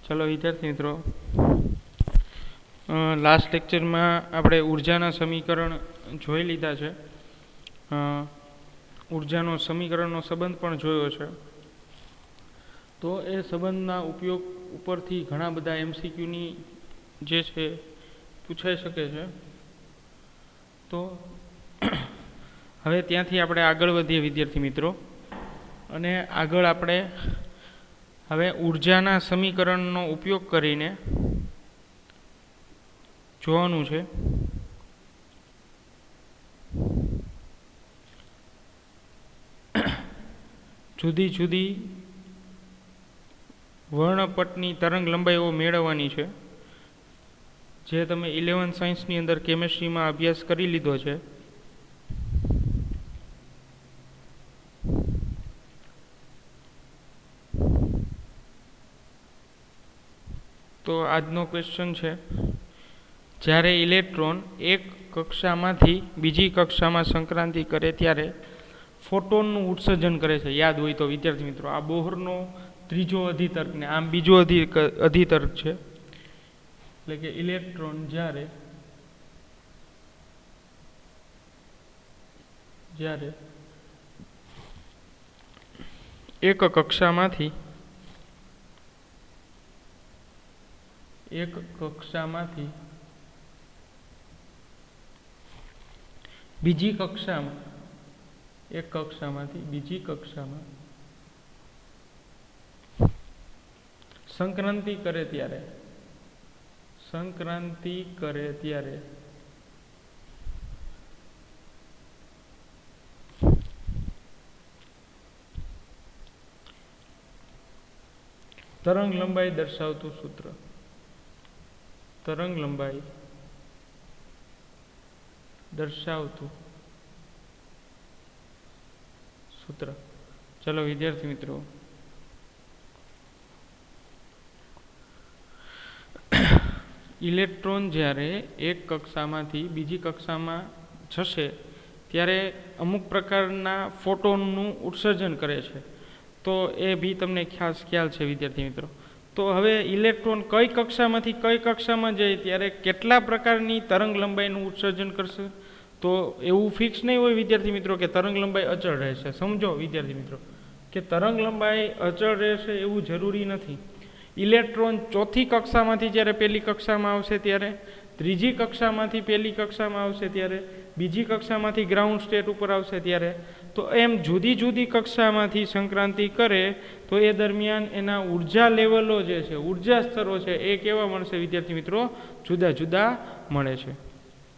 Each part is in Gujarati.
ચલો વિદ્યાર્થી મિત્રો, લાસ્ટ લેક્ચરમાં આપણે ઉર્જાના સમીકરણ જોઈ લીધા છે. ઉર્જાનો સમીકરણનો સંબંધ પણ જોયો છે. તો એ સંબંધના ઉપયોગ ઉપરથી ઘણા બધા એમસીક્યુની જે છે પૂછાઈ શકે છે. તો હવે ત્યાંથી આપણે આગળ વધીએ વિદ્યાર્થી મિત્રો, અને આગળ આપણે હવે ઉર્જાના સમીકરણનો ઉપયોગ કરીને જોવાનું છે જુદી જુદી વર્ણપટની તરંગ લંબાઈઓ મેળવવાની છે, જે તમે 11th સાયન્સની અંદર કેમેસ્ટ્રીમાં અભ્યાસ કરી લીધો છે. તો આજનો ક્વેશ્ચન છે, જ્યારે ઇલેક્ટ્રોન એક કક્ષામાંથી બીજી કક્ષામાં સંક્રાંતિ કરે ત્યારે ફોટોનનું ઉત્સર્જન કરે છે. યાદ હોય તો વિદ્યાર્થી મિત્રો, આ બોહરનો ત્રીજો અધિતર્ક ને આમ બીજો અધિતર્ક છે. એટલે કે ઇલેક્ટ્રોન જ્યારે એક કક્ષામાંથી બીજી કક્ષામાં સંક્રાંતિ કરે ત્યારે તરંગ લંબાઈ દર્શાવતું સૂત્ર. ચલો વિદ્યાર્થી મિત્રો, ઇલેક્ટ્રોન જ્યારે એક કક્ષામાંથી બીજી કક્ષામાં જશે ત્યારે અમુક પ્રકારના ફોટોનનું ઉત્સર્જન કરે છે. તો એ બી તમને ખાસ ખ્યાલ છે વિદ્યાર્થી મિત્રો. તો હવે ઇલેક્ટ્રોન કઈ કક્ષામાંથી કઈ કક્ષામાં જાય ત્યારે કેટલા પ્રકારની તરંગ લંબાઈનું ઉત્સર્જન કરશે? તો એવું ફિક્સ નહીં હોય વિદ્યાર્થી મિત્રો કે તરંગ લંબાઈ અચળ રહેશે. સમજો વિદ્યાર્થી મિત્રો કે તરંગ લંબાઈ અચળ રહેશે એવું જરૂરી નથી. ઇલેક્ટ્રોન ચોથી કક્ષામાંથી જ્યારે પહેલી કક્ષામાં આવશે ત્યારે, ત્રીજી કક્ષામાંથી પહેલી કક્ષામાં આવશે ત્યારે, બીજી કક્ષામાંથી ગ્રાઉન્ડ સ્ટેટ ઉપર આવશે ત્યારે, તો એમ જુદી જુદી કક્ષામાંથી સંક્રાંતિ કરે તો એ દરમિયાન એના ઉર્જા લેવલો જે છે, ઉર્જા સ્તરો છે, એ કેવા મળશે વિદ્યાર્થી મિત્રો? જુદા જુદા મળે છે.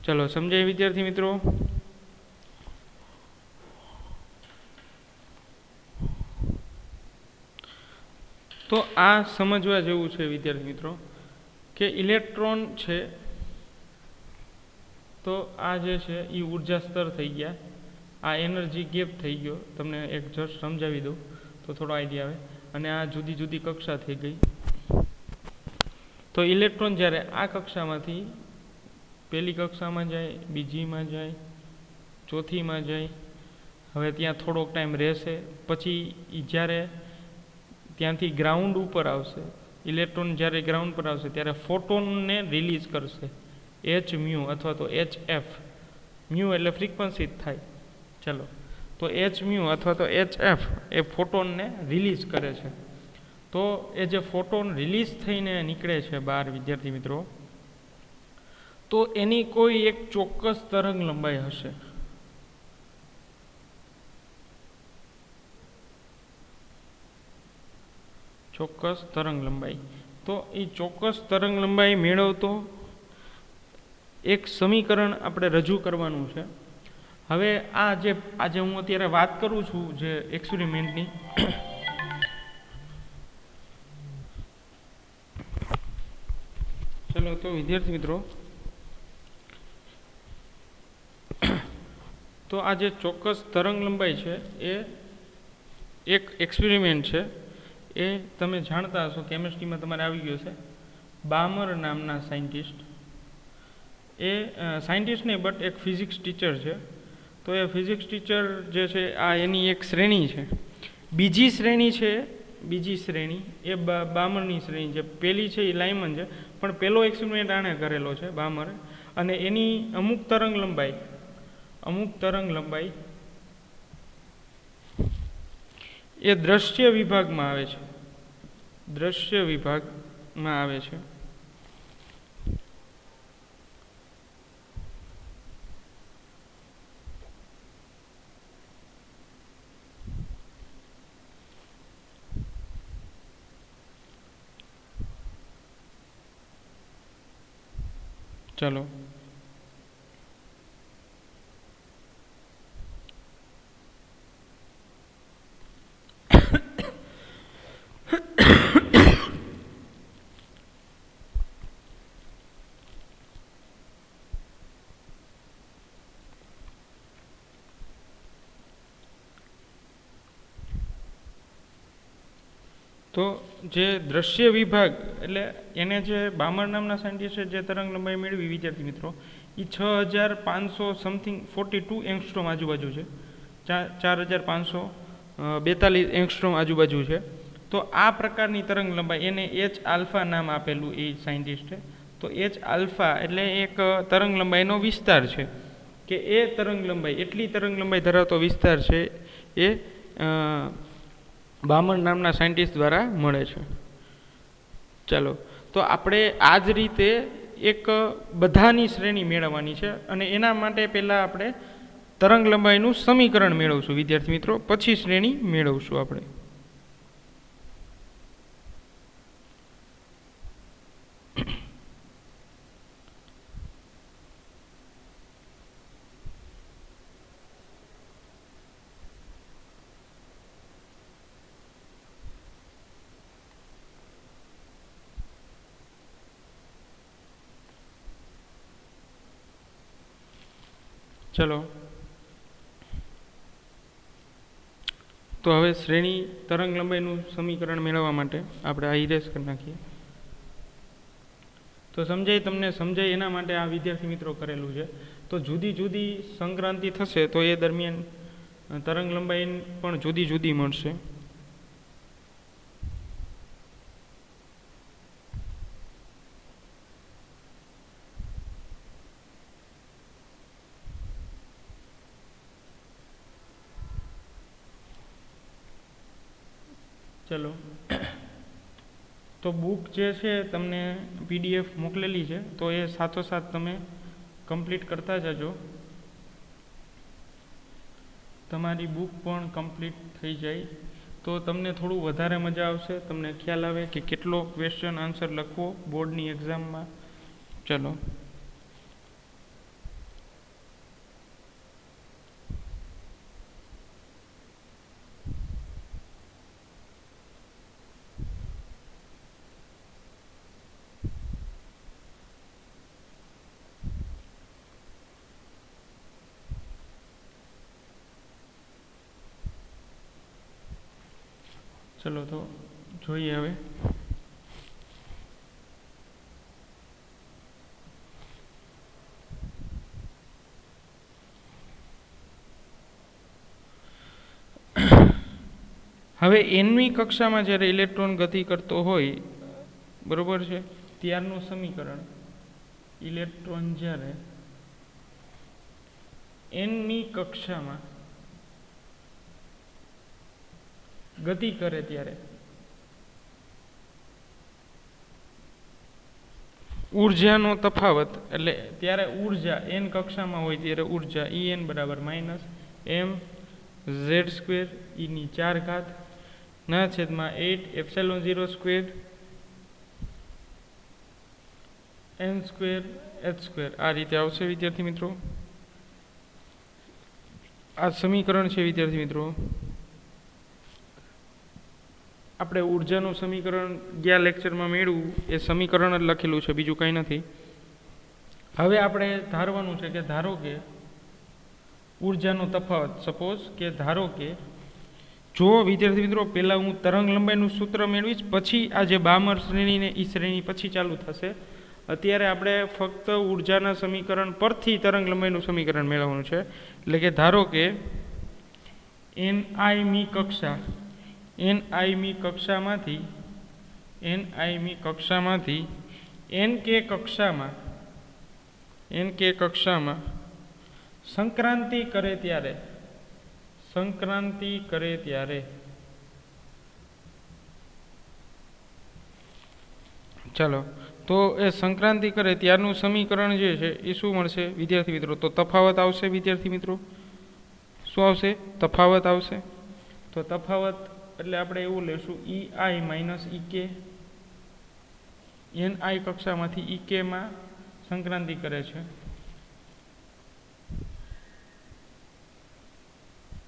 ચલો સમજાય વિદ્યાર્થી મિત્રો? તો આ સમજવા જેવું છે વિદ્યાર્થી મિત્રો કે ઇલેક્ટ્રોન છે તો આ જે છે એ ઉર્જા સ્તર થઈ ગયા, આ એનર્જી ગેપ થઈ ગયો. તમને એક જસ્ટ સમજાવી દઉં તો થોડો આઈડિયા આવે. અને આ જુદી જુદી કક્ષા થઈ ગઈ. તો ઇલેક્ટ્રોન જ્યારે આ કક્ષામાંથી પહેલી કક્ષામાં જાય, બીજીમાં જાય, ચોથીમાં જાય, હવે ત્યાં થોડોક ટાઈમ રહેશે, પછી જ્યારે ત્યાંથી ગ્રાઉન્ડ ઉપર આવશે, ઇલેક્ટ્રોન જ્યારે ગ્રાઉન્ડ પર આવશે ત્યારે ફોટોનને રિલીઝ કરશે, એચ મ્યુ અથવા તો HF. મ્યુ એટલે ફ્રીક્વન્સી થાય. ચલો, તો એચ મ્યુ અથવા તો HF એ ફોટોનને રિલીઝ કરે છે. તો એ જે ફોટોન રિલીઝ થઈને નીકળે છે બહાર વિદ્યાર્થી મિત્રો, તો એની કોઈ એક ચોક્કસ તરંગ લંબાઈ હશે. ચોક્કસ તરંગ લંબાઈ. તો એ ચોક્કસ તરંગ લંબાઈ મેળવતો એક સમીકરણ આપણે રજૂ કરવાનું છે. હવે આજે હું અત્યારે વાત કરું છું જે એક્સપેરિમેન્ટની, ચલો તો વિદ્યાર્થી મિત્રો, તો આ જે ચોક્કસ તરંગ લંબાઈ છે એ એક એક્સપેરિમેન્ટ છે. એ તમે જાણતા હશો, કેમેસ્ટ્રીમાં તમારે આવી ગયો છે. બામર નામના સાયન્ટિસ્ટ, એ સાયન્ટિસ્ટ નહીં બટ એક ફિઝિક્સ ટીચર છે. તો એ ફિઝિક્સ ટીચર જે છે આ એની એક શ્રેણી છે. બીજી શ્રેણી છે બીજી શ્રેણી એ બામરની શ્રેણી છે. પહેલી છે એ લાઇમન છે, પણ પહેલો એક્સપેરિમેન્ટ આણે કરેલો છે બામરે, અને એની અમુક તરંગ લંબાઈ એ દ્રશ્ય વિભાગમાં આવે છે. ચલો તો જે દ્રશ્ય વિભાગ એટલે એને જે બામર નામના સાયન્ટિસ્ટે જે તરંગ લંબાઈ મેળવી વિદ્યાર્થી મિત્રો, એ 6500 સમથિંગ 42 એંગસ્ટ્રોમ આજુબાજુ છે, 4542 એંગસ્ટ્રોમ આજુબાજુ છે. તો આ પ્રકારની તરંગ લંબાઈ એને એચ આલ્ફા નામ આપેલું એ સાયન્ટિસ્ટે. તો એચ આલ્ફા એટલે એક તરંગ લંબાઈનો વિસ્તાર છે, કે એ તરંગ લંબાઈ એટલી તરંગ લંબાઈ ધરાવતો વિસ્તાર છે એ બામર નામના સાયન્ટિસ્ટ દ્વારા મળે છે. ચાલો, તો આપણે આ જ રીતે એક બધાની શ્રેણી મેળવવાની છે, અને એના માટે પહેલાં આપણે તરંગ લંબાઈનું સમીકરણ મેળવશું વિદ્યાર્થી મિત્રો, પછી શ્રેણી મેળવશું આપણે. ચલો, તો હવે શ્રેણી તરંગ લંબાઈનું સમીકરણ મેળવવા માટે આપણે આ ઇરેઝ કરી નાખીએ. તો તમને સમજાય એના માટે આ વિદ્યાર્થી મિત્રો કરેલું છે. તો જુદી જુદી સંક્રાંતિ થશે તો એ દરમિયાન તરંગ લંબાઈ પણ જુદી જુદી મળશે. ચલો, તો બુક જે છે તમને PDF મોકલેલી છે, તો એ સાથોસાથ તમે કમ્પ્લીટ કરતા જજો. તમારી બુક પણ કમ્પ્લીટ થઈ જાય તો તમને થોડું વધારે મજા આવશે, તમને ખ્યાલ આવે કે કેટલો ક્વેશ્ચન આન્સર લખવો બોર્ડની એક્ઝામમાં. ચલો, ચલો તો જોઈએ હવે. હવે nમી કક્ષામાં જ્યારે ઇલેક્ટ્રોન ગતિ કરતો હોય, બરોબર છે, ત્યારનું સમીકરણ, ઇલેક્ટ્રોન જ્યારે nમી કક્ષામાં ગતિ કરે ત્યારે ઉર્જાનો તફાવત, એટલે ત્યારે ઉર્જા n કક્ષામાં હોય ત્યારે ઉર્જા En બરાબર -mz² e⁴ ના છેદમાં 8ε0² n²h², આ રીતે આવશે વિદ્યાર્થી મિત્રો. આ સમીકરણ છે વિદ્યાર્થી મિત્રો. આપણે ઉર્જાનું સમીકરણ ગયા લેક્ચરમાં મેળવ્યું એ સમીકરણ જ લખેલું છે, બીજું કંઈ નથી. હવે આપણે ધારવાનું છે કે ધારો કે ઉર્જાનો તફાવત, સપોઝ કે ધારો કે જો વિદ્યાર્થી મિત્રો પહેલાં હું તરંગ લંબાઈનું સૂત્ર મેળવીશ, પછી આ જે બામર શ્રેણીને એ શ્રેણી પછી ચાલુ થશે. અત્યારે આપણે ફક્ત ઉર્જાના સમીકરણ પરથી તરંગ લંબાઈનું સમીકરણ મેળવવાનું છે. એટલે કે ધારો કે ni મી કક્ષા NIમી કક્ષામાંથી NK કક્ષામાં સંક્રાંતિ કરે ત્યારે ચાલો તો એ સંક્રાંતિ કરે ત્યારનું સમીકરણ જે છે એ શું મળશે વિદ્યાર્થી મિત્રો? તો તફાવત આવશે વિદ્યાર્થી મિત્રો. શું આવશે? તફાવત આવશે. તો તફાવત એટલે આપણે એવું લેશું EI માઇનસ EK. NI કક્ષામાંથી EKમાં સંક્રાંતિ કરે છે.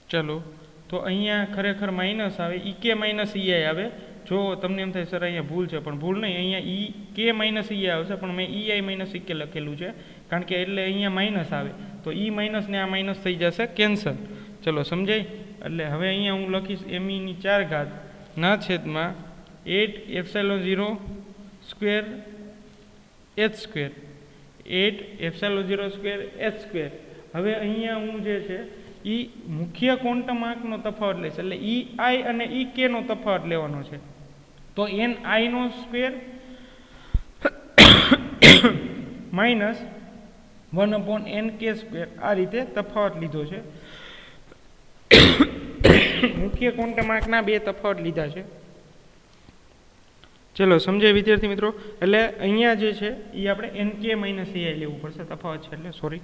ચલો તો અહીંયા ખરેખર માઇનસ આવે, EK માઇનસ EI આવે. જો તમને એમ થાય સર અહીંયા ભૂલ છે, પણ ભૂલ નહીં, અહીંયા EK માઇનસ EI આવશે, પણ મેં EI માઇનસ EK લખેલું છે કારણ કે એટલે અહીંયા માઇનસ આવે તો E માઇનસ ને આ માઇનસ થઈ જશે કેન્સલ. ચલો સમજાય? એટલે હવે અહીંયા હું લખીશ me⁴ ના છેદમાં 8ε0 સ્ક્વેર h², 8ε0 સ્ક્વેર h². હવે અહીંયા હું જે છે એ મુખ્ય ક્વોન્ટમ આંકનો તફાવત લઈશ, એટલે EI અને EK નો તફાવત લેવાનો છે. તો NI નો સ્ક્વેર માઇનસ 1/NK² આ રીતે તફાવત લીધો છે. મુખ્ય ક્વોન્ટમ આંકના બે તફાવત લીધા છે. ચલો સમજાય વિદ્યાર્થી મિત્રો? એટલે અહીંયા જે છે એ આપણે NK માઇનસ EI લેવું પડશે, તફાવત છે એટલે સોરી,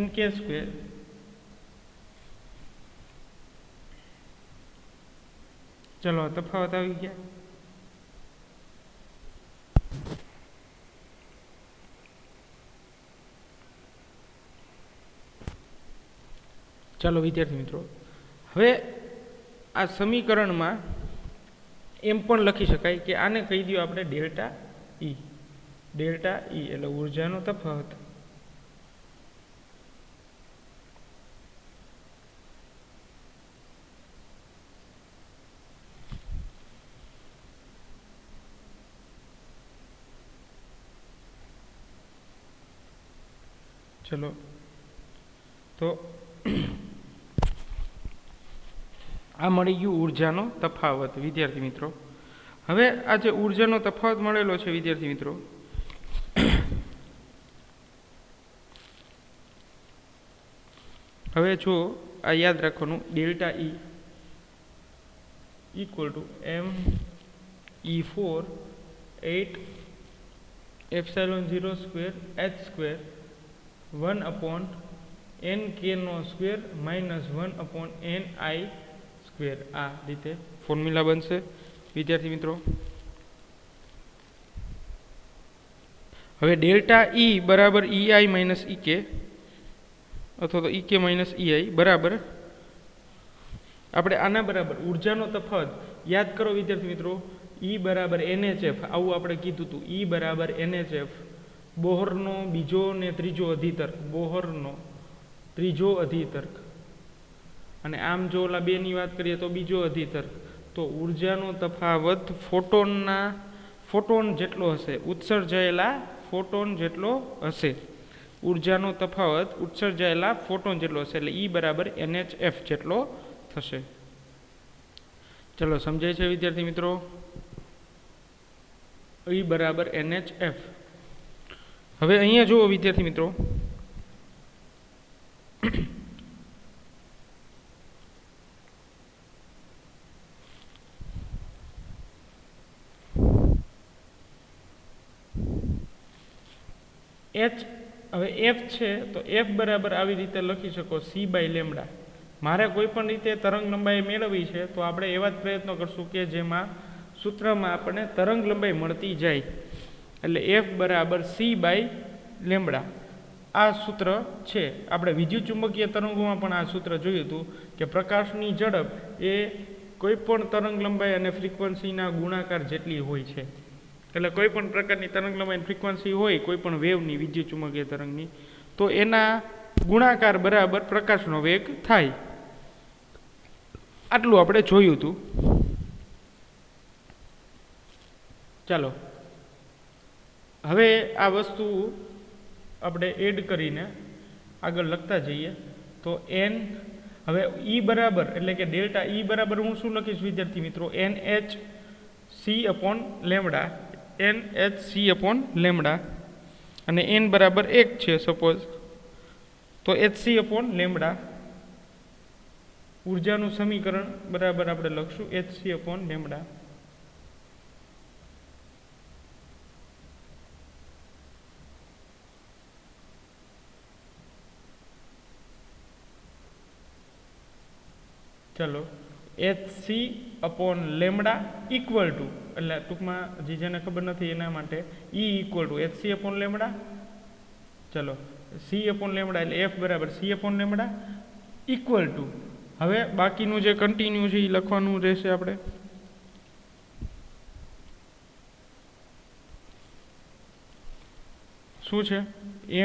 NK². ચલો તફાવત આવી ગયા. ચાલો વિદ્યાર્થી મિત્રો, હવે આ સમીકરણમાં એમ પણ લખી શકાય કે આને કહી દો આપણે ડેલ્ટા E એટલે ઉર્જાનો તફાવત. ચલો તો આ મળી ગયું ઉર્જાનો તફાવત વિદ્યાર્થી મિત્રો. હવે આ જે ઉર્જાનો તફાવત મળેલો છે વિદ્યાર્થી મિત્રો, હવે જો આ યાદ રાખવાનું delta E equal to me⁴ 8ε0 square h² 1/NK² minus 1/NI². આ રીતે ફોર્મ્યુલા બનશે વિદ્યાર્થી મિત્રો. હવે ડેલ્ટા E બરાબર EI માઇનસ EK અથવા તો EK માઇનસ EI બરાબર આપણે આના બરાબર ઉર્જાનો તફાવત યાદ કરો વિદ્યાર્થી મિત્રો. E બરાબર NHF આવું આપણે કીધું હતું. E બરાબર NHF બોહરનો બીજો ને ત્રીજો અધિતર્ક, બોહરનો ત્રીજો અધિતર્ક, અને આમ જો ઓલા બેની વાત કરીએ તો બીજો અધિતર્ક. તો ઉર્જાનો તફાવત ફોટોન જેટલો હશે, ઉત્સર્જાયેલા ફોટોન જેટલો હશે. ઉર્જાનો તફાવત ઉત્સર્જાયેલા ફોટોન જેટલો હશે, એટલે E બરાબર NHF જેટલો થશે. ચલો સમજાય છે વિદ્યાર્થી મિત્રો? E બરાબર NHF. હવે અહીંયા જુઓ વિદ્યાર્થી મિત્રો, હવે F છે તો F બરાબર આવી રીતે લખી શકો C/λ. મારે કોઈ પણ રીતે તરંગ લંબાઈ મેળવવી છે તો આપણે એવા જ પ્રયત્નો કરશું કે જેમાં સૂત્રમાં આપણને તરંગ લંબાઈ મળતી જાય. એટલે F બરાબર C/λ આ સૂત્ર છે. આપણે વિદ્યુત ચુંબકીય તરંગોમાં પણ આ સૂત્ર જોયું હતું કે પ્રકાશની ઝડપ એ કોઈ પણ તરંગ લંબાઈ અને ફ્રીક્વન્સીના ગુણાકાર જેટલી હોય છે. એટલે કોઈ પણ પ્રકારની તરંગ લંબાઈ ફ્રીક્વન્સી હોય કોઈ પણ વેવની, વિદ્યુત ચુંબકીય તરંગની, તો એના ગુણાકાર બરાબર પ્રકાશનો વેગ થાય. આટલું આપણે જોયું હતું. ચાલો હવે આ વસ્તુ આપણે એડ કરીને આગળ લખતા જઈએ. તો N હવે ઈ બરાબર એટલે કે ડેલ્ટા ઈ બરાબર હું શું લખીશ વિદ્યાર્થી મિત્રો, NHC/લેમ્ડા, NHC/લેમ્ડા, અને n બરાબર 1 છે સપોઝ, તો HC/લેમ્ડા ઉર્જાનું સમીકરણ બરાબર આપણે લખશું HC/લેમ્ડા. ચલો HC/લેમ્ડા ઇક્વલ ટુ, એટલે ટૂંકમાં જેને ખબર નથી એના માટે E ઇક્વલ ટુ HC/લેમ્ડા. ચલો C/લેમ્ડા એટલે F બરાબર C/લેમ્ડા ઇક્વલ ટુ, હવે બાકીનું જે કન્ટિન્યુ છે એ લખવાનું રહેશે આપણે. શું છે?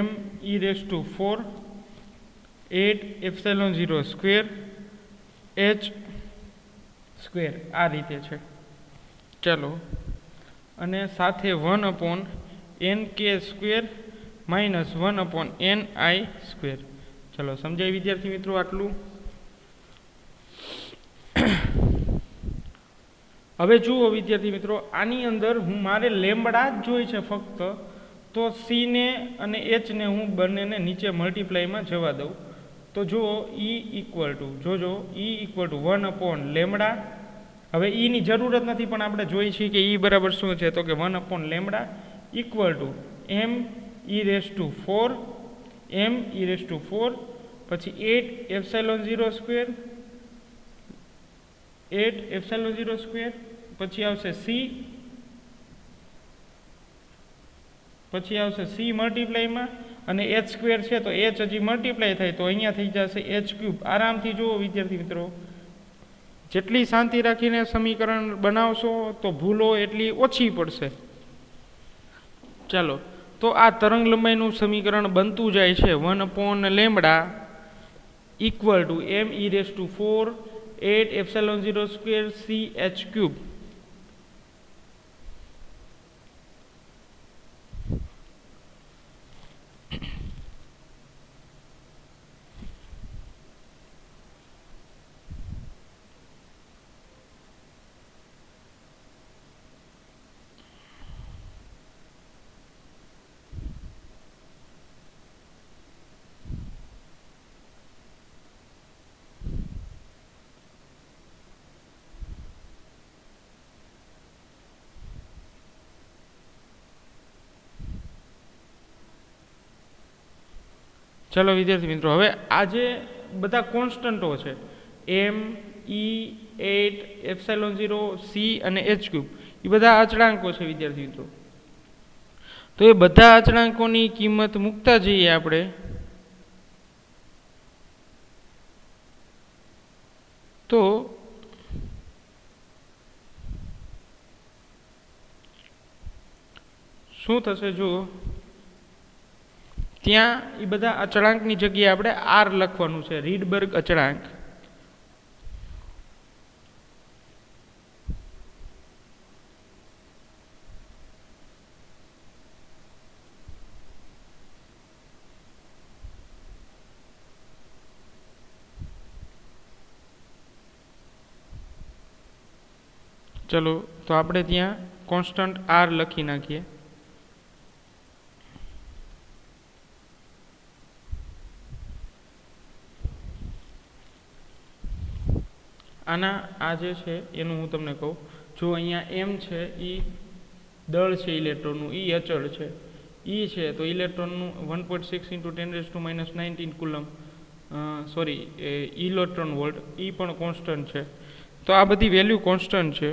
ME⁴ 8ε0 સ્ક્વેર h સ્ક્વેર આ રીતે છે. ચાલો, અને સાથે 1/nk square minus 1/ni square. ચલો સમજાય વિદ્યાર્થી મિત્રો આટલું? હવે જુઓ વિદ્યાર્થી મિત્રો, આની અંદર હું મારે લેમ્બડા જ જોઈ છે ફક્ત, તો સી ને અને એચ ને હું બંનેને નીચે મલ્ટીપ્લાયમાં જવા દઉં. તો જુઓ E ઇક્વલ ટુ, જોજો E ઇક્વલ ટુ 1/લેમ્ડા. હવે ઈની જરૂર જ નથી પણ આપણે જોઈ છીએ કે E બરાબર શું છે, તો કે 1/લેમ્ડા ઇક્વલ ટુ ME⁴, ME⁴, પછી 8ε0 સ્ક્વેર, 8ε0 સ્ક્વેર, પછી આવશે સી, પછી આવશે સી મલ્ટીપ્લાયમાં, અને h સ્ક્વેર છે તો h હજી મલ્ટીપ્લાય થાય તો અહીંયા થઈ જશે h³. આરામથી જુઓ વિદ્યાર્થી મિત્રો, જેટલી શાંતિ રાખીને સમીકરણ બનાવશો તો ભૂલો એટલી ઓછી પડશે. ચાલો, તો આ તરંગ લંબાઈનું સમીકરણ બનતું જાય છે 1/લેમ્ડા equal to ME⁴ 8ε0 square CH³. ચલો વિદ્યાર્થી મિત્રો, હવે આ જે બધા કોન્સ્ટન્ટો છે ME⁸ C અને h³ એ બધા અચળાંકો છે વિદ્યાર્થી મિત્રો. તો એ બધા અચળાંકોની કિંમત મૂકતા જઈએ આપણે, તો શું થશે જુઓ, ત્યાં એ બધા અચળાંકની જગ્યાએ આપણે R લખવાનું છે, રીડબર્ગ અચળાંક. ચલો, તો આપણે ત્યાં કોન્સ્ટન્ટ R લખી નાખીએ. આના આ જે છે એનું હું તમને કહું, જો અહીંયા M છે એ દળ છે ઇલેક્ટ્રોનનું, એ અચળ છે. E છે તો ઇલેક્ટ્રોનનું 1.6 × 10⁻⁹ કુલમ, સોરી ઇલેક્ટ્રોન વોલ્ટ, એ પણ કોન્સ્ટન્ટ છે. તો આ બધી વેલ્યુ કોન્સ્ટન્ટ છે.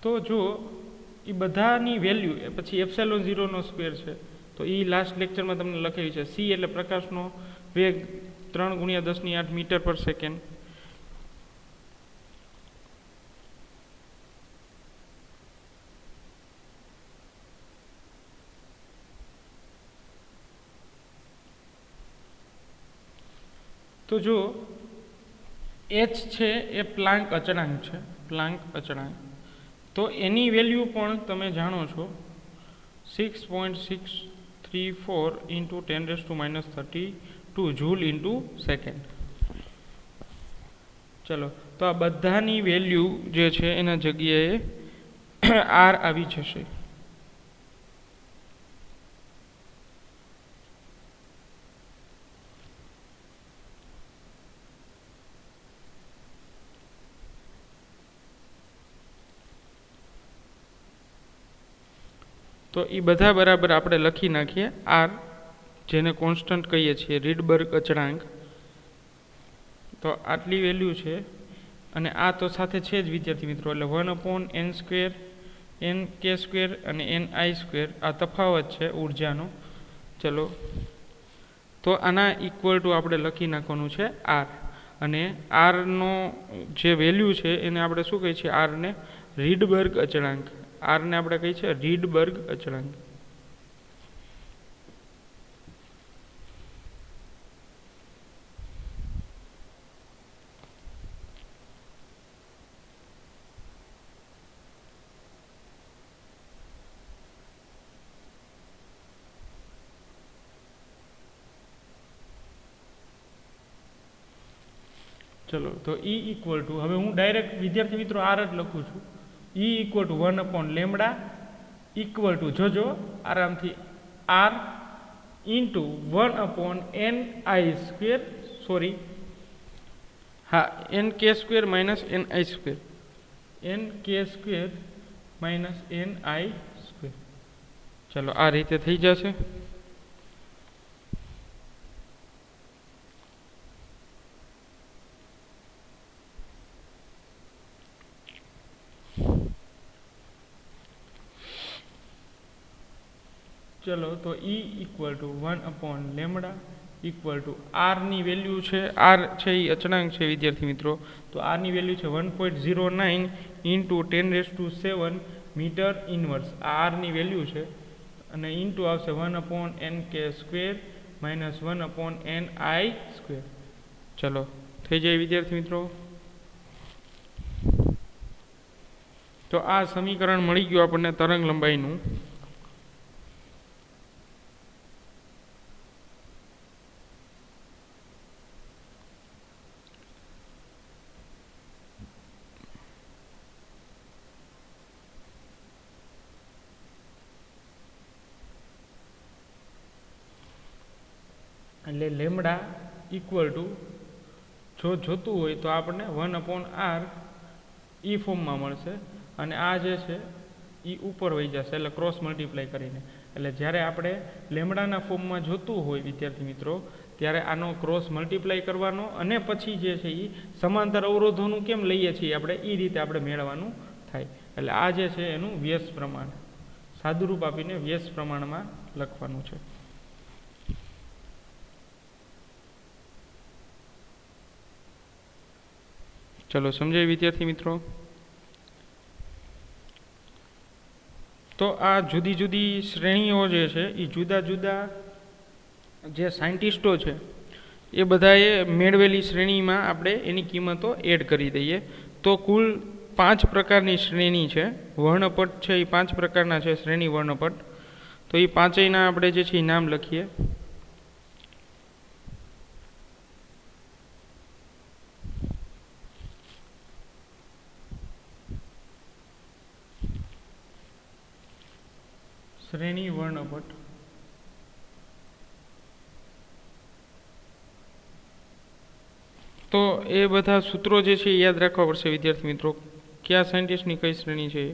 તો જો એ બધાની વેલ્યુ પછી ε0 સ્ક્વેર છે, તો એ લાસ્ટ લેક્ચરમાં તમને લખેલી છે. સી એટલે પ્રકાશનો વેગ 3 × 10⁸ મીટર/સેકન્ડ. તો જો એચ છે એ પ્લાન્ક અચળાંક છે, પ્લાન્ક અચળાંક. તો એની વેલ્યુ પણ તમે જાણો છો 6.634 ઇન્ટુ 10⁻³ જૂલ ઇન્ટુ સેકન્ડ. ચલો, તો આ બધાની વેલ્યુ જે છે એના જગ્યાએ આર આવી જશે. તો એ બધા બરાબર આપણે લખી નાખીએ. આર જેને કોન્સ્ટન્ટ કહીએ છીએ, રીડબર્ગ અચળાંક. તો આટલી વેલ્યુ છે અને આ તો સાથે છે જ વિદ્યાર્થી મિત્રો, એટલે 1/n², nk² અને ni², આ તફાવત છે ઉર્જાનો. ચલો, તો આના ઇક્વલ ટુ આપણે લખી નાખવાનું છે આર, અને આરનો જે વેલ્યુ છે એને આપણે શું કહીએ છીએ? આરને રીડબર્ગ અચળાંક. આરને આપણે કહીએ છીએ રીડબર્ગ અચળાંક. ચલો, તો E ઇક્વલ ટુ, હવે હું ડાયરેક્ટ વિદ્યાર્થી મિત્રો આર જ લખું છું. E equal to 1/λ equal to, જોજો આરામથી, આર ઇન્ટુ 1/ni², સોરી, હા, nk² minus ni², nk² minus ni². ચલો, આ રીતે થઈ જશે. ચલો, તો E equal to 1/λ equal to, આરની વેલ્યુ છે, આર છે એ અચળાંક છે વિદ્યાર્થી મિત્રો, તો આરની વેલ્યુ છે 1.09 ઇન્ટુ 10⁻⁷ મીટર ઇનવર્સ. આ આરની વેલ્યુ છે, અને ઇન્ટુ આવશે 1/nk² માઇનસ 1/ni². ચલો, થઈ જાય વિદ્યાર્થી મિત્રો. તો આ સમીકરણ મળી ગયું આપણને તરંગ લંબાઈનું. એટલે લેમડા ઇક્વલ ટુ, જો જોતું હોય તો આપણને 1/r એ ફોર્મમાં મળશે, અને આ જે છે એ ઉપર વહી જશે, એટલે ક્રોસ મલ્ટીપ્લાય કરીને. એટલે જ્યારે આપણે લેમડાના ફોર્મમાં જોતું હોય વિદ્યાર્થી મિત્રો, ત્યારે આનો ક્રોસ મલ્ટીપ્લાય કરવાનો, અને પછી જે છે એ સમાંતર અવરોધોનું કેમ લઈએ છીએ આપણે, એ રીતે આપણે મેળવવાનું થાય. એટલે આ જે છે એનું વ્યસ્ત પ્રમાણ, સાદુરૂપ આપીને વ્યસ્ત પ્રમાણમાં લખવાનું છે. ચલો, સમજાય વિદ્યાર્થી મિત્રો? તો આ જુદી જુદી શ્રેણીઓ જે છે એ જુદા જુદા જે સાયન્ટિસ્ટો છે એ બધાએ મેળવેલી શ્રેણીમાં આપણે એની કિંમતો એડ કરી દઈએ. તો કુલ 5 પ્રકારની શ્રેણી છે. વર્ણપટ છે એ 5 પ્રકારના છે, શ્રેણી વર્ણપટ. તો એ પાંચેયના આપણે જે છે એ નામ લખીએ. શ્રેણી વર્ણપટ. તો એ બધા સૂત્રો જે છે એ યાદ રાખવા પડશે વિદ્યાર્થી મિત્રો, કયા સાયન્ટિસ્ટની કઈ શ્રેણી છે.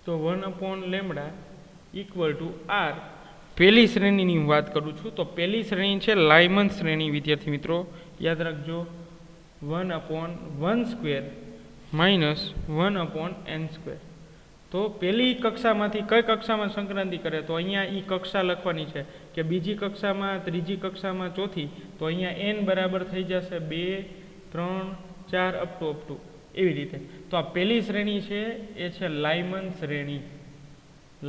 તો 1/λ ઇક્વલ ટુ આર. પહેલી શ્રેણીની હું વાત કરું છું. તો પહેલી શ્રેણી છે લાયમન શ્રેણી વિદ્યાર્થી મિત્રો, યાદ રાખજો. 1/1² માઇનસ 1/n². તો તો પહેલી કક્ષામાંથી કઈ કક્ષામાં સંક્રાંતિ કરે તો અહીંયા એ કક્ષા લખવાની છે કે બીજી કક્ષામાં, ત્રીજી કક્ષામાં, ચોથી. તો અહીંયા n બરાબર થઈ જશે 2, 3, 4 અપ ટુ એવી રીતે. તો આ પહેલી શ્રેણી છે એ છે લાયમન શ્રેણી.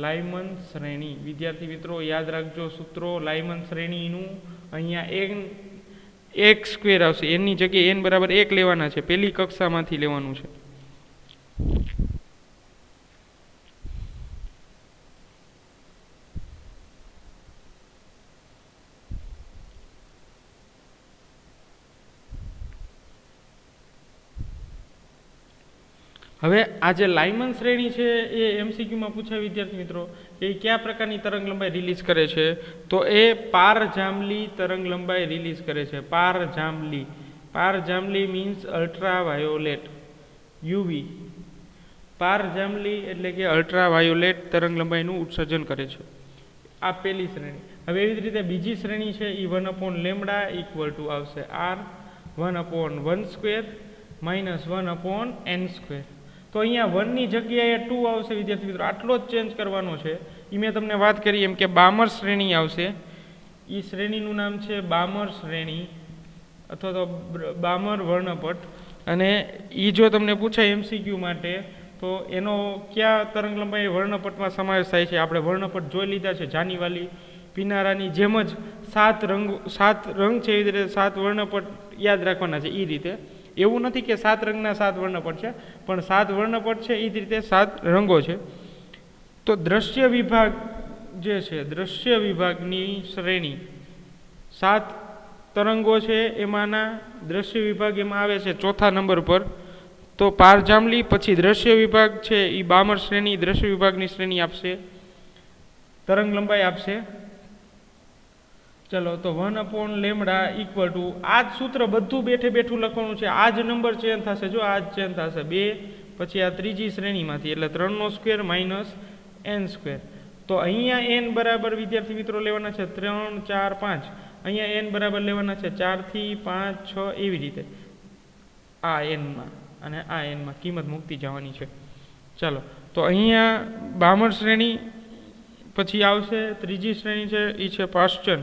લાયમન શ્રેણી વિદ્યાર્થી મિત્રો યાદ રાખજો સૂત્રો. લાયમન શ્રેણીનું અહીંયા n એક સ્ક્વેર આવશે. એની જગ્યાએ n બરાબર 1 લેવાના છે. પહેલી કક્ષામાંથી લેવાનું છે. હવે આ જે લાયમન શ્રેણી છે એ એમસીક્યુમાં પૂછાય વિદ્યાર્થી મિત્રો એ કયા પ્રકારની તરંગ લંબાઈ રિલીઝ કરે છે તો એ પારજાંબલી તરંગ લંબાઈ રિલીઝ કરે છે. પારજાંબલી. પારજાંબલી મીન્સ અલ્ટ્રાવાયોલેટ યુવી. પારજાંબલી એટલે કે અલ્ટ્રાવાયોલેટ તરંગ લંબાઈનું ઉત્સર્જન કરે છે. આ પહેલી શ્રેણી. હવે એવી જ રીતે બીજી શ્રેણી છે એ 1/λ ઇક્વલ ટુ આવશે r 1/1² માઇનસ 1/n². તો અહીંયા 1 ની જગ્યાએ 2 આવશે વિદ્યાર્થી મિત્રો. આટલો જ ચેન્જ કરવાનો છે. એ મેં તમને વાત કરી એમ કે બામર શ્રેણી આવશે. એ શ્રેણીનું નામ છે બામર શ્રેણી અથવા તો બામર વર્ણપટ. અને એ જો તમને પૂછાય એમસીક્યુ માટે તો એનો કયા તરંગ લંબાઈ વર્ણપટમાં સમાવેશ થાય છે. આપણે વર્ણપટ જોઈ લીધા છે. જાનીવાલી પિનારાની જેમ જ 7 રંગ છે એવી રીતે 7 વર્ણપટ યાદ રાખવાના છે. એ રીતે એવું નથી કે 7 રંગના 7 વર્ણપટ છે પણ 7 વર્ણપટ છે એ જ રીતે 7 રંગો છે. તો દ્રશ્ય વિભાગ જે છે દ્રશ્ય વિભાગની શ્રેણી 7 તરંગો છે એમાંના દ્રશ્ય વિભાગ એમાં આવે છે ચોથા નંબર પર. તો પારજાંબલી પછી દ્રશ્ય વિભાગ છે એ બામર શ્રેણી દ્રશ્ય વિભાગની શ્રેણી આપશે તરંગ લંબાઈ આપશે. ચલો તો 1/λ ઇક્વલ ટુ આ જ સૂત્ર બધું બેઠું લખવાનું છે. આ જ નંબર ચેન્જ થશે. જો આ જ ચેન્જ થશે 2 પછી આ ત્રીજી શ્રેણીમાંથી એટલે 3² માઇનસ n². તો અહીંયા n બરાબર વિદ્યાર્થી મિત્રો લેવાના છે 3, 4, 5. અહીંયા n બરાબર લેવાના છે 4 થી 5, 6 એવી રીતે આ n માં અને આ n માં કિંમત મૂકતી જવાની છે. ચાલો તો અહીંયા બામર શ્રેણી પછી આવશે ત્રીજી શ્રેણી છે એ છે પાશ્ચન.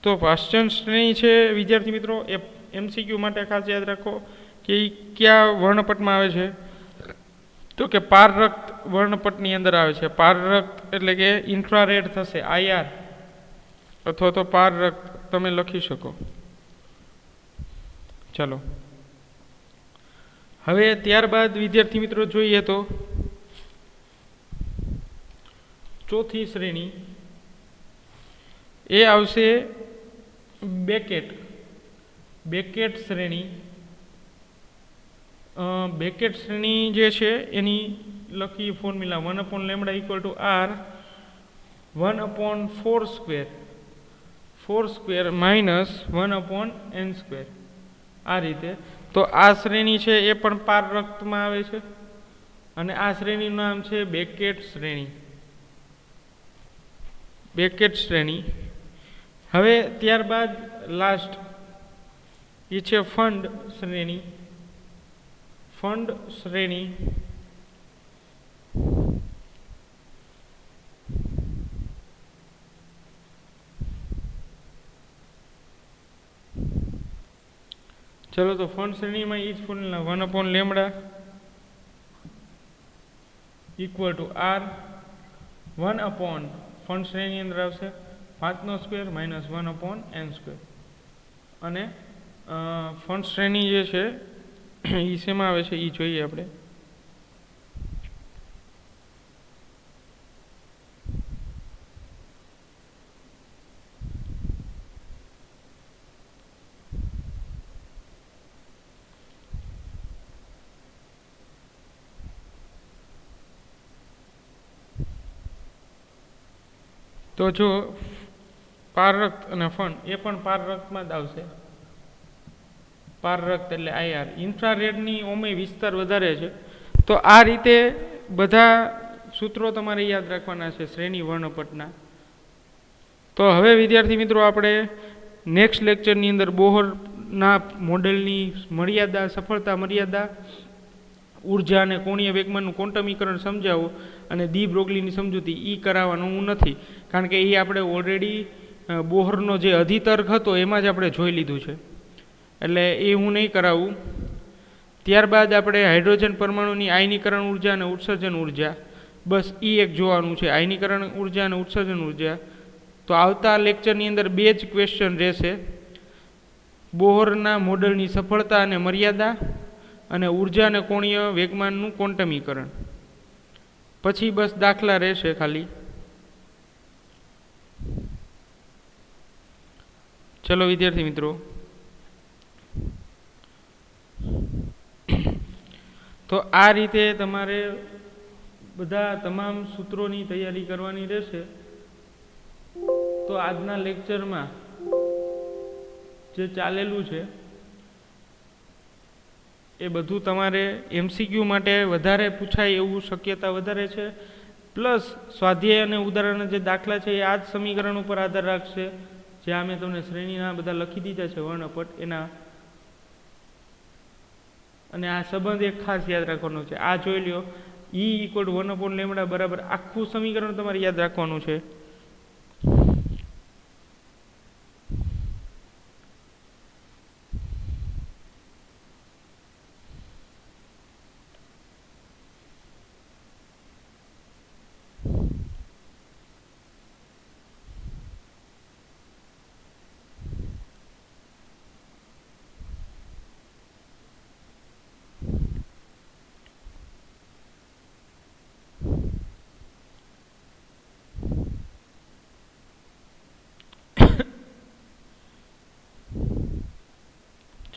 તો પાશ્ચન શ્રેણી છે વિદ્યાર્થી મિત્રો એ એમસીક્યુ માટે ખાસ યાદ રાખો કે એ કયા વર્ણપટમાં આવે છે તો કે પારરક્ત વર્ણપટની અંદર આવે છે. પારરક્ત એટલે કે ઇન્ફ્રારેડ થશે IR અથવા તો પારરક્ત તમે લખી શકો. ચાલો હવે ત્યારબાદ વિદ્યાર્થી મિત્રો જોઈએ તો ચોથી શ્રેણી એ આવશે બેકેટ. બેકેટ શ્રેણી. બેકેટ શ્રેણી જે છે એની લખી formula 1/λ equal to r 1/4² minus 1/n². આ રીતે. તો આ શ્રેણી છે એ પણ પારરક્તમાં આવે છે અને આ શ્રેણીનું નામ છે બેકેટ શ્રેણી. બેકેટ શ્રેણી. હવે ત્યારબાદ લાસ્ટ એ છે ફંડ શ્રેણી. ફંડ શ્રેણી ચલો તો ફંડ શ્રેણીમાં એ જ formula 1/λ equal to r 1/ Pfund શ્રેણી અંદર આવશે 5² માઇનસ 1/n². અને ફંડ શ્રેણી જે છે એ શેમાં આવે છે એ જોઈએ આપણે. તો જો પારરક્ત અને ફંડ એ પણ પારરક્તમાં જ આવશે. પારરક્ત એટલે IR. ઇન્ફ્રારેડની ઓમે વિસ્તાર વધારે છે. તો આ રીતે બધા સૂત્રો તમારે યાદ રાખવાના છે શ્રેણી વર્ણપટના. તો હવે વિદ્યાર્થી મિત્રો આપણે નેક્સ્ટ લેક્ચરની અંદર બોહરના મોડેલની મર્યાદા સફળતા મર્યાદા ઉર્જા અને કોણીય વેગમાનનું ક્વોન્ટમીકરણ સમજાવો અને દી બ્રોગલીની સમજૂતી એ કરાવવાનું હું નથી, કારણ કે એ આપણે ઓલરેડી બોહરનો જે અધિતર્ક હતો એમાં જ આપણે જોઈ લીધું છે, એટલે એ હું નહીં કરાવું. ત્યારબાદ આપણે હાઇડ્રોજન પરમાણુની આયનીકરણ ઉર્જા અને ઉત્સર્જન ઉર્જા, બસ એ એક જોવાનું છે, આયનીકરણ ઉર્જા અને ઉત્સર્જન ઉર્જા. તો આવતા લેક્ચરની અંદર 2 જ ક્વેશ્ચન રહેશે, બોહરના મોડલની સફળતા અને મર્યાદા અને ઉર્જા અને કોણીય વેગમાનનું ક્વોન્ટમીકરણ. પછી બસ દાખલા રહેશે ખાલી. ચલો વિદ્યાર્થી મિત્રો, તો આ રીતે તમારે બધા તમામ સૂત્રોની તૈયારી કરવાની રહેશે. તો આજના લેક્ચરમાં જે ચાલેલું છે એ બધું તમારે MCQ માટે વધારે પૂછાય એવું શક્યતા વધારે છે, પ્લસ સ્વાધ્યાય અને ઉદાહરણના જે દાખલા છે એ આ જ સમીકરણ ઉપર આધાર રાખશે, જ્યાં મેં તમને શ્રેણીના બધા લખી દીધા છે વર્ણપટ એના. અને આ સંબંધ એક ખાસ યાદ રાખવાનો છે, આ જોઈ લ્યો, E=1/λ બરાબર આખું સમીકરણ તમારે યાદ રાખવાનું છે.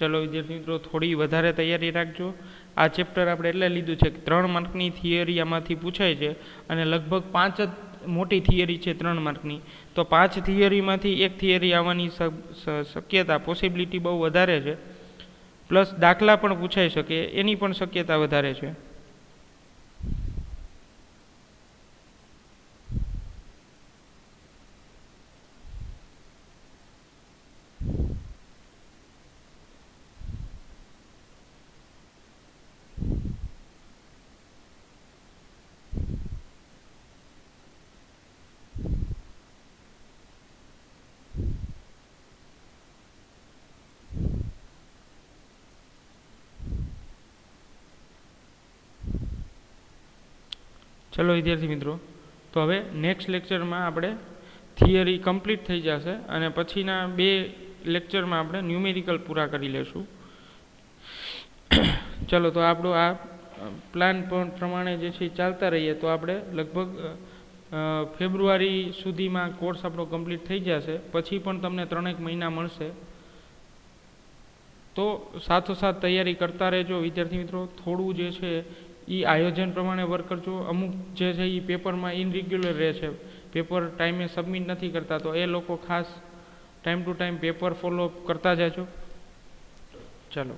ચલો વિદ્યાર્થી મિત્રો, થોડી વધારે તૈયારી રાખજો. આ ચેપ્ટર આપણે એટલે લીધું છે કે 3 માર્કની થિયરી આમાંથી પૂછાય છે અને લગભગ 5 જ મોટી થિયરી છે 3 માર્કની. તો 5 થિયરીમાંથી 1 થિયરી આવવાની શક્યતા પોસિબિલિટી બહુ વધારે છે, પ્લસ દાખલા પણ પૂછાઈ શકે એની પણ શક્યતા વધારે છે. ચલો વિદ્યાર્થી મિત્રો, તો હવે નેક્સ્ટ લેક્ચરમાં આપણે થિયરી કમ્પ્લીટ થઈ જશે અને પછીના 2 લેક્ચરમાં આપણે ન્યુમેરિકલ પૂરા કરી લેશું. ચલો, તો આપણો આ પ્લાન પ્રમાણે જે છે ચાલતા રહીએ તો આપણે લગભગ ફેબ્રુઆરી સુધીમાં કોર્સ આપણો કમ્પ્લીટ થઈ જશે. પછી પણ તમને 3 મહિના મળશે. તો સાથોસાથ તૈયારી કરતા રહેજો વિદ્યાર્થી મિત્રો. થોડું જે છે એ આયોજન પ્રમાણે વર્ક કરજો. અમુક જે છે એ પેપરમાં ઇનરેગ્યુલર રહે છે, પેપર ટાઈમે સબમિટ નથી કરતા, તો એ લોકો ખાસ time to time paper follow up કરતા જાજો. ચાલો.